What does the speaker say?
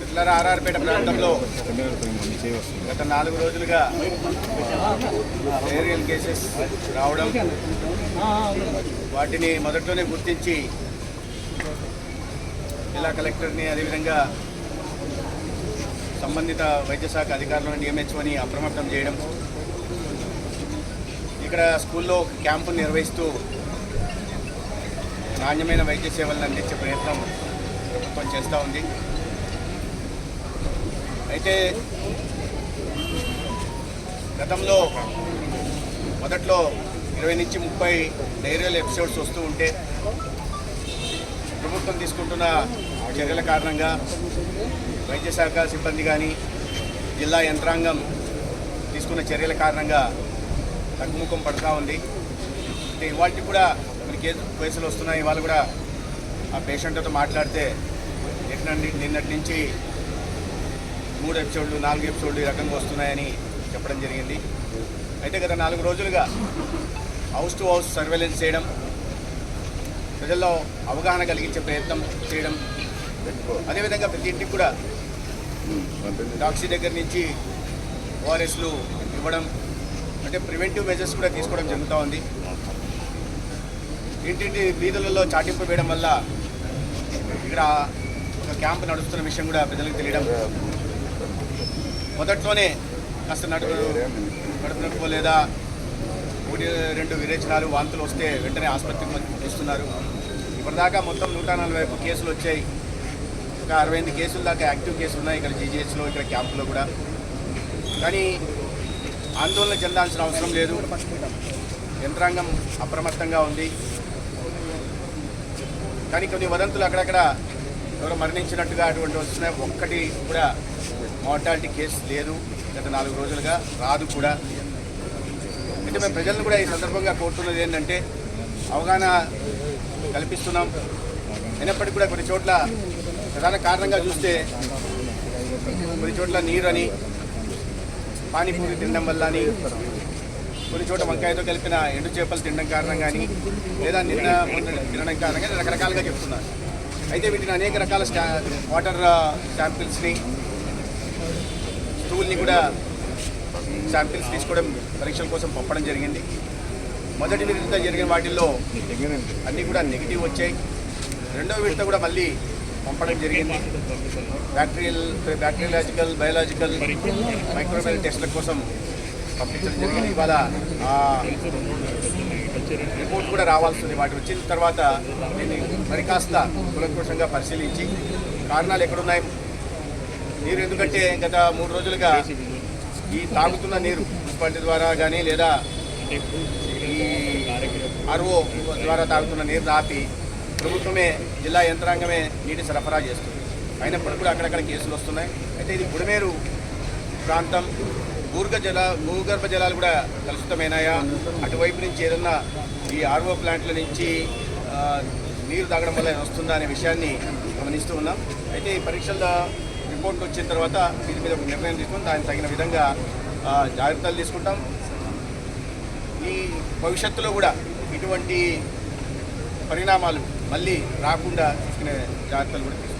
ఇట్లా ఆర్ఆర్పేట ప్రాంతంలో గత 4 రోజులుగా ఏరియల్ కేసెస్ రావడం, వాటిని మొదట్లోనే గుర్తించి జిల్లా కలెక్టర్ని అదేవిధంగా సంబంధిత వైద్య శాఖ అధికారులను నియమించమని అప్రమత్తం చేయడం, ఇక్కడ స్కూల్లో క్యాంపులు నిర్వహిస్తూ నాణ్యమైన వైద్య సేవలను అందించే ప్రయత్నం ప్రభుత్వం చేస్తూ ఉంది. అయితే గతంలో మొదట్లో 20 నుంచి 30 డైరియల్ ఎపిసోడ్స్ వస్తూ ఉంటే ప్రభుత్వం తీసుకుంటున్న చర్యల కారణంగా వైద్య శాఖ సిబ్బంది కానీ జిల్లా యంత్రాంగం తీసుకున్న చర్యల కారణంగా తగ్గుముఖం పడుతూ ఉంది. ఇవాళ కూడా కొన్ని కేసులు వస్తున్నాయి. ఇవాళ కూడా ఆ పేషెంట్తో మాట్లాడితే నిన్నటి నుంచి 3 ఎపిసోడ్లు 4 ఎపిసోడ్లు ఈ రకంగా వస్తున్నాయని చెప్పడం జరిగింది. అయితే గత 4 రోజులుగా హౌస్ టు హౌస్ సర్వేలెన్స్ చేయడం, ప్రజల్లో అవగాహన కలిగించే ప్రయత్నం చేయడం, అదేవిధంగా ప్రతి ఇంటికి కూడా డాక్సీ దగ్గర నుంచి ఓఆర్ఎస్లు ఇవ్వడం, అంటే ప్రివెంటివ్ మెజర్స్ కూడా తీసుకోవడం జరుగుతూ ఉంది. ఇంటింటి వీధులలో చాటింపు వేయడం వల్ల ఇక్కడ ఒక క్యాంప్ నడుస్తున్న విషయం కూడా ప్రజలకు తెలియడం, మొదట్లోనే కాస్త కడుపు నొప్పి లేదా 1-2 విరేచనాలు వాంతులు వస్తే వెంటనే ఆసుపత్రికి పంపిస్తున్నారు. ఇప్పటిదాకా మొత్తం 141 కేసులు వచ్చాయి. ఒక 68 కేసుల దాకా యాక్టివ్ కేసులు ఉన్నాయి ఇక్కడ జీజీహెచ్లో, ఇక్కడ క్యాంపులో కూడా. కానీ ఆందోళన చెందాల్సిన అవసరం లేదు. యంత్రాంగం అప్రమత్తంగా ఉంది. కానీ కొన్ని వదంతులు అక్కడక్కడ ఎవరో మరణించినట్టుగా అటువంటి వస్తున్నాయి. ఒక్కటి కూడా మార్టాలిటీ కేసు లేదు గత 4 రోజులుగా, రాదు కూడా. అయితే మేము ప్రజలను కూడా ఈ సందర్భంగా కోరుతున్నది ఏంటంటే అవగాహన కల్పిస్తున్నాం. అయినప్పటికీ కూడా కొన్ని చోట్ల ప్రధాన కారణంగా చూస్తే కొన్ని చోట్ల నీరని, పానీపూరి తినడం వల్ల అని, కొన్ని చోట్ల వంకాయతో కలిపిన ఎండు చేపలు తినడం కారణం కానీ, లేదా నిన్న తినడం కారణంగా రకరకాలుగా చెప్తున్నారు. అయితే వీటిని అనేక రకాల వాటర్ శాంపిల్స్ని, స్టూల్ని కూడా శాంపిల్స్ తీసుకోవడం, పరీక్షల కోసం పంపడం జరిగింది. మొదటి విడత జరిగిన వాటిల్లో అన్నీ కూడా నెగిటివ్ వచ్చాయి. రెండవ విడత కూడా మళ్ళీ పంపడం జరిగింది. బ్యాక్టీరియాలజికల్, బయాలజికల్, మైక్రోబయల్ టెస్ట్ల కోసం పంపించడం జరిగింది. ఇవాళ రిపోర్ట్ కూడా రావాల్సింది. వాటి వచ్చిన తర్వాత దీన్ని మరి కాస్త కులంకుషంగా పరిశీలించి కారణాలు ఎక్కడున్నాయి, నీరు ఎందుకంటే గత 3 రోజులుగా ఈ తాగుతున్న నీరు మున్సిపాలిటీ ద్వారా కానీ లేదా ఈ ఆర్ఓ ద్వారా తాగుతున్న నీరు ఆపి ప్రభుత్వమే, జిల్లా యంత్రాంగమే నీటి సరఫరా చేస్తుంది. అయినప్పటికీ కూడా అక్కడక్కడ కేసులు వస్తున్నాయి. అయితే ఇది బుడమేరు ప్రాంతం, భూగర్భ జలాలు కూడా కలుషితమైనాయా, అటువైపు నుంచి ఏదన్నా ఈ ఆర్ఓ ప్లాంట్ల నుంచి నీరు తాగడం వల్ల వస్తుందా అనే విషయాన్ని గమనిస్తూ ఉన్నాం. అయితే ఈ పరీక్షల రిపోర్ట్ వచ్చిన తర్వాత దీని మీద ఒక నిర్ణయం తీసుకుని దానికి తగిన విధంగా జాగ్రత్తలు తీసుకుంటాం. ఈ భవిష్యత్తులో కూడా ఇటువంటి పరిణామాలు మళ్ళీ రాకుండా తీసుకునే జాగ్రత్తలు కూడా తీసుకుంటాం.